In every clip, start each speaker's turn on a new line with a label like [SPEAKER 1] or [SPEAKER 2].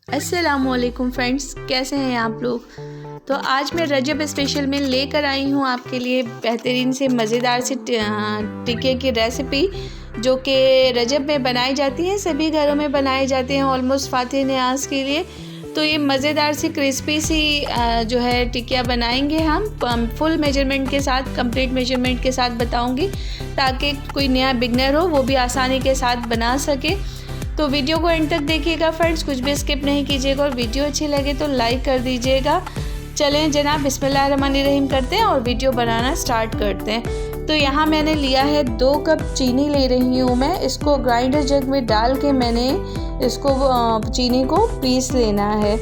[SPEAKER 1] अस्सलामुअलैकुम फ्रेंड्स, कैसे हैं आप लोग। तो आज मैं रजब स्पेशल में लेकर आई हूँ आपके लिए बेहतरीन से मज़ेदार से टिक्के की रेसिपी, जो कि रजब में बनाई जाती हैं। सभी घरों में बनाए जाते हैं ऑलमोस्ट फातिह न्याज के लिए। तो ये मज़ेदार सी क्रिस्पी सी जो है टिक्कियाँ बनाएंगे हम फुल मेजरमेंट के साथ, कंप्लीट मेजरमेंट के साथ बताऊँगी, ताकि कोई नया बिगनर हो वो भी आसानी के साथ बना सके। तो वीडियो को एंड तक देखिएगा फ्रेंड्स, कुछ भी स्किप नहीं कीजिएगा, और वीडियो अच्छी लगे तो लाइक कर दीजिएगा। चलें जनाब, बिस्मिल्लाहिर्रहमानिर्रहीम करते हैं और वीडियो बनाना स्टार्ट करते हैं। तो यहाँ मैंने लिया है 2 कप चीनी ले रही हूँ मैं। इसको ग्राइंडर जग में डाल के मैंने इसको चीनी को पीस लेना है।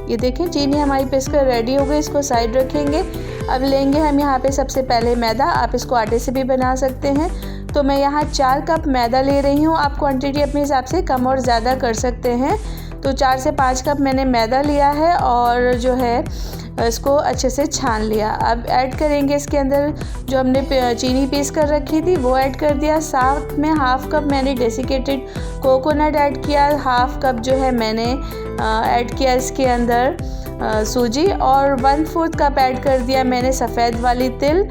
[SPEAKER 1] ये देखें, चीनी हमारी पीस कर रेडी हो गई। इसको साइड रखेंगे। अब लेंगे हम यहाँ पे सबसे पहले मैदा। आप इसको आटे से भी बना सकते हैं। तो मैं यहाँ 4 कप मैदा ले रही हूँ। आप क्वांटिटी अपने हिसाब से कम और ज़्यादा कर सकते हैं। तो 4 से 5 कप मैंने मैदा लिया है और जो है इसको अच्छे से छान लिया। अब ऐड करेंगे इसके अंदर जो हमने चीनी पीस कर रखी थी वो ऐड कर दिया। साथ में हाफ़ कप मैंने डेसिकेटेड कोकोनट ऐड किया। हाफ़ कप जो है मैंने ऐड किया इसके अंदर सूजी, और 1/4 कप ऐड कर दिया मैंने सफ़ेद वाली तिल।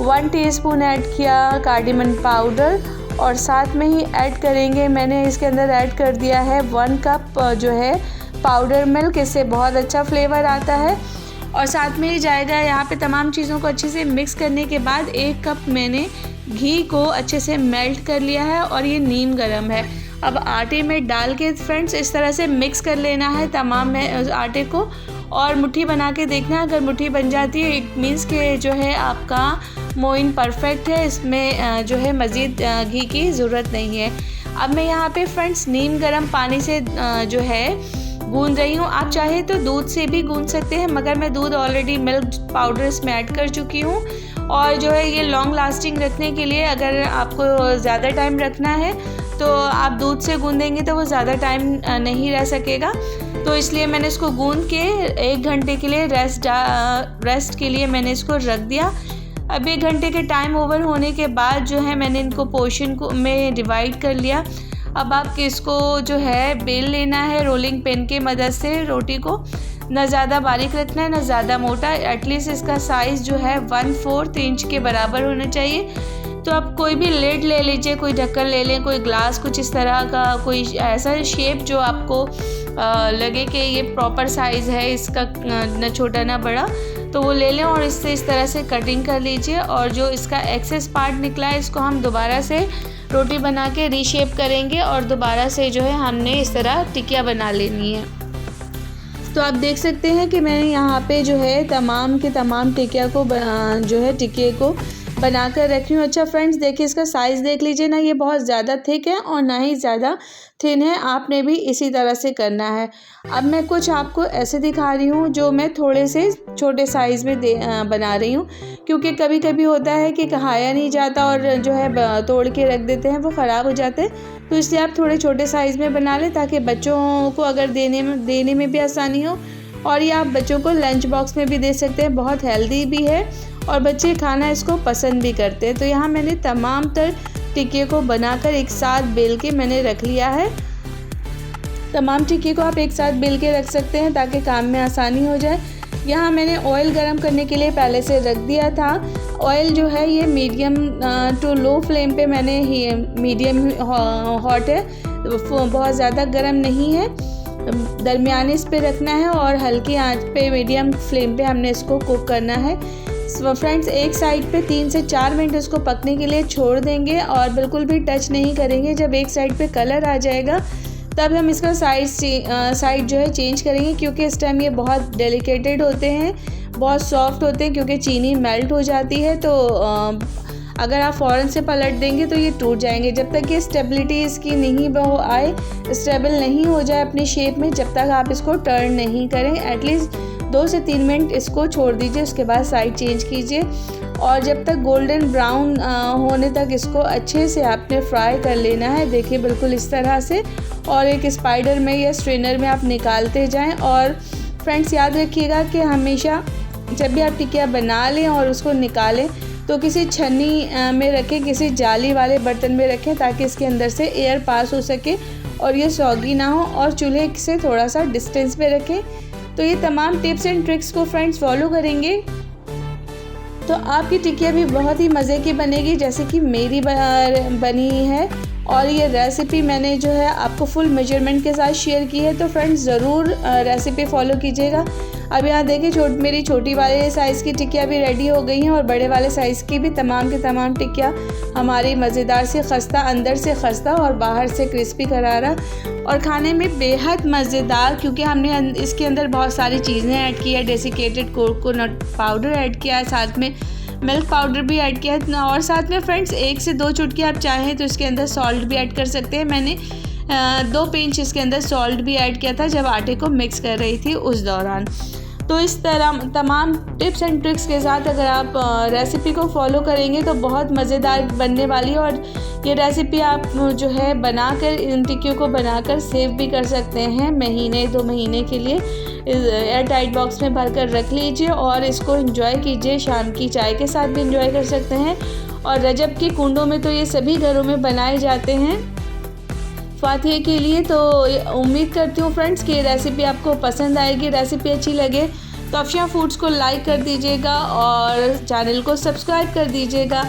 [SPEAKER 1] 1 टीस्पून ऐड किया कार्डमम पाउडर, और साथ में ही ऐड करेंगे मैंने इसके अंदर ऐड कर दिया है 1 कप जो है पाउडर मिल्क। इससे बहुत अच्छा फ्लेवर आता है। और साथ में ही जाएगा यहाँ पे तमाम चीज़ों को अच्छे से मिक्स करने के बाद 1 कप मैंने घी को अच्छे से मेल्ट कर लिया है, और ये नीम गरम है। अब आटे में डाल के फ्रेंड्स इस तरह से मिक्स कर लेना है तमाम आटे को, और मुट्ठी बना के देखना। अगर मुट्ठी बन जाती है इट मीन्स के जो है आपका मोइन परफेक्ट है, इसमें जो है मज़ीद घी की ज़रूरत नहीं है। अब मैं यहाँ पे फ्रेंड्स नीम गरम पानी से जो है गूंद रही हूँ। आप चाहे तो दूध से भी गूंद सकते हैं, मगर मैं दूध ऑलरेडी मिल्क पाउडर इसमें ऐड कर चुकी हूँ। और जो है ये लॉन्ग लास्टिंग रखने के लिए, अगर आपको ज़्यादा टाइम रखना है तो आप दूध से गूंदेंगे तो वो ज़्यादा टाइम नहीं रह सकेगा। तो इसलिए मैंने इसको गूंद के 1 घंटे के लिए रेस्ट के लिए मैंने इसको रख दिया। अब 1 घंटे के टाइम ओवर होने के बाद जो है मैंने इनको पोर्शन को में डिवाइड कर लिया। अब आप इसको जो है बेल लेना है रोलिंग पिन के मदद से। रोटी को ना ज़्यादा बारीक रखना है ना ज़्यादा मोटा, एटलीस्ट इसका साइज़ जो है 1/4 इंच के बराबर होना चाहिए। तो आप कोई भी लेड ले लीजिए, कोई ढक्कन ले लें, कोई ग्लास, कुछ इस तरह का कोई ऐसा शेप जो आपको लगे कि ये प्रॉपर साइज़ है इसका, न छोटा ना बड़ा, तो वो ले लें और इससे इस तरह से कटिंग कर लीजिए। और जो इसका एक्सेस पार्ट निकला है इसको हम दोबारा से रोटी बना के रीशेप करेंगे, और दोबारा से जो है हमने इस तरह टिक्कियाँ बना लेनी है। तो आप देख सकते हैं कि मैंने यहाँ पे जो है तमाम के तमाम टिक्किया को जो है टिक्के को बना कर रखी हूँ। अच्छा फ्रेंड्स, देखिए इसका साइज़ देख लीजिए ना, ये बहुत ज़्यादा थिक है और ना ही ज़्यादा थिन है। आपने भी इसी तरह से करना है। अब मैं कुछ आपको ऐसे दिखा रही हूँ जो मैं थोड़े से छोटे साइज़ में बना रही हूँ, क्योंकि कभी कभी होता है कि खाया नहीं जाता और जो है तोड़ के रख देते हैं, वो ख़राब हो जाते हैं। तो इसलिए आप थोड़े छोटे साइज़ में बना लें, ताकि बच्चों को अगर देने में भी आसानी हो, और ये आप बच्चों को लंच बॉक्स में भी दे सकते हैं। बहुत हेल्दी भी है और बच्चे खाना इसको पसंद भी करते हैं। तो यहाँ मैंने तमाम तर टिक्के को बनाकर एक साथ बेल के मैंने रख लिया है। तमाम टिक्के को आप एक साथ बेल के रख सकते हैं ताकि काम में आसानी हो जाए। यहाँ मैंने ऑयल गरम करने के लिए पहले से रख दिया था। ऑयल जो है ये मीडियम टू लो फ्लेम पे मैंने मीडियम हॉट है, बहुत ज़्यादा गरम नहीं है, दरमियाने इस पे रखना है, और हल्की आंच पे मीडियम फ्लेम पे हमने इसको कुक करना है। फ्रेंड्स, एक साइड पे 3 से 4 मिनट इसको पकने के लिए छोड़ देंगे और बिल्कुल भी टच नहीं करेंगे। जब एक साइड पे कलर आ जाएगा तब हम इसका साइड जो है चेंज करेंगे, क्योंकि इस टाइम ये बहुत डेलिकेटेड होते हैं, बहुत सॉफ्ट होते हैं, क्योंकि चीनी मेल्ट हो जाती है। तो अगर आप फ़ौरन से पलट देंगे तो ये टूट जाएंगे। जब तक ये स्टेबिलिटी इसकी नहीं आए, स्टेबल नहीं हो जाए अपनी शेप में, जब तक आप इसको टर्न नहीं करें। एटलीस्ट 2 से 3 मिनट इसको छोड़ दीजिए, उसके बाद साइड चेंज कीजिए, और जब तक गोल्डन ब्राउन होने तक इसको अच्छे से आपने फ्राई कर लेना है। देखिए बिल्कुल इस तरह से, और एक स्पाइडर में या स्ट्रेनर में आप निकालते जाएं। और फ्रेंड्स, याद रखिएगा कि हमेशा जब भी आप टिक्कियाँ बना लें और उसको निकालें तो किसी छन्नी में रखें, किसी जाली वाले बर्तन में रखें, ताकि इसके अंदर से एयर पास हो सके और ये सौगी ना हो और चूल्हे से थोड़ा सा डिस्टेंस पे रखें। तो ये तमाम टिप्स एंड ट्रिक्स को फ्रेंड्स फॉलो करेंगे तो आपकी टिकिया भी बहुत ही मज़े की बनेगी जैसे कि मेरी बनी है। और ये रेसिपी मैंने जो है आपको फुल मेजरमेंट के साथ शेयर की है, तो फ्रेंड्स ज़रूर रेसिपी फॉलो कीजिएगा। अब यहाँ देखिए मेरी छोटी वाले साइज़ की टिकिया भी रेडी हो गई हैं और बड़े वाले साइज़ की भी तमाम की तमाम टिकिया हमारी मज़ेदार से खस्ता, अंदर से खस्ता और बाहर से क्रिस्पी करारा और खाने में बेहद मज़ेदार, क्योंकि हमने इसके अंदर बहुत सारी चीज़ें ऐड की है। डेसिकेटेड कोकोनट पाउडर ऐड किया है, साथ में मिल्क पाउडर भी ऐड किया है और साथ में फ्रेंड्स 1 से 2 चुटकी आप चाहें तो इसके अंदर सॉल्ट भी ऐड कर सकते हैं। मैंने 2 पिंच इसके अंदर सॉल्ट भी ऐड किया था जब आटे को मिक्स कर रही थी उस दौरान। तो इस तरह तमाम टिप्स एंड ट्रिक्स के साथ अगर आप रेसिपी को फॉलो करेंगे तो बहुत मज़ेदार बनने वाली है। और ये रेसिपी आप जो है बनाकर इन टिक्कियों को बनाकर सेव भी कर सकते हैं महीने 2 महीने के लिए। एयर टाइट बॉक्स में भर कर रख लीजिए और इसको एंजॉय कीजिए, शाम की चाय के साथ भी एंजॉय कर सकते हैं। और रजब की कुंडों में तो ये सभी घरों में बनाए जाते हैं फातिहे के लिए। तो उम्मीद करती हूँ फ्रेंड्स कि रेसिपी आपको पसंद आएगी। रेसिपी अच्छी लगे तो अफशा फूड्स को लाइक कर दीजिएगा और चैनल को सब्सक्राइब कर दीजिएगा,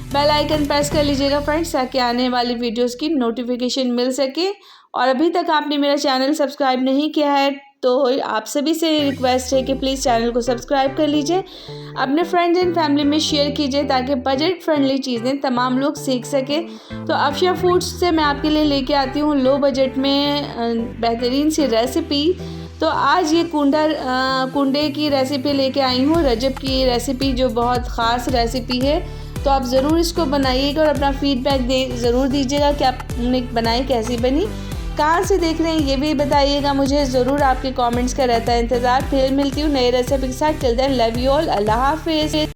[SPEAKER 1] बेल आइकन प्रेस कर लीजिएगा फ्रेंड्स, ताकि आने वाली वीडियोस की नोटिफिकेशन मिल सके। और अभी तक आपने मेरा चैनल सब्सक्राइब नहीं किया है तो आप सभी से रिक्वेस्ट है कि प्लीज़ चैनल को सब्सक्राइब कर लीजिए, अपने फ्रेंड्स एंड फैमिली में शेयर कीजिए ताकि बजट फ्रेंडली चीज़ें तमाम लोग सीख सके। तो अफशा फूड्स से मैं आपके लिए लेके आती हूँ लो बजट में बेहतरीन सी रेसिपी। तो आज ये कुंडे की रेसिपी लेके आई हूँ, रजब की रेसिपी जो बहुत ख़ास रेसिपी है। तो आप ज़रूर इसको बनाइएगा और अपना फीडबैक ज़रूर दीजिएगा कि आपने बनाई कैसी बनी, कहाँ से देख रहे हैं ये भी बताइएगा मुझे ज़रूर। आपके कमेंट्स का रहता है इंतज़ार। फिर मिलती हूँ नई रेसिपी के साथ। Till then love you all, अल्लाह हाफिज़।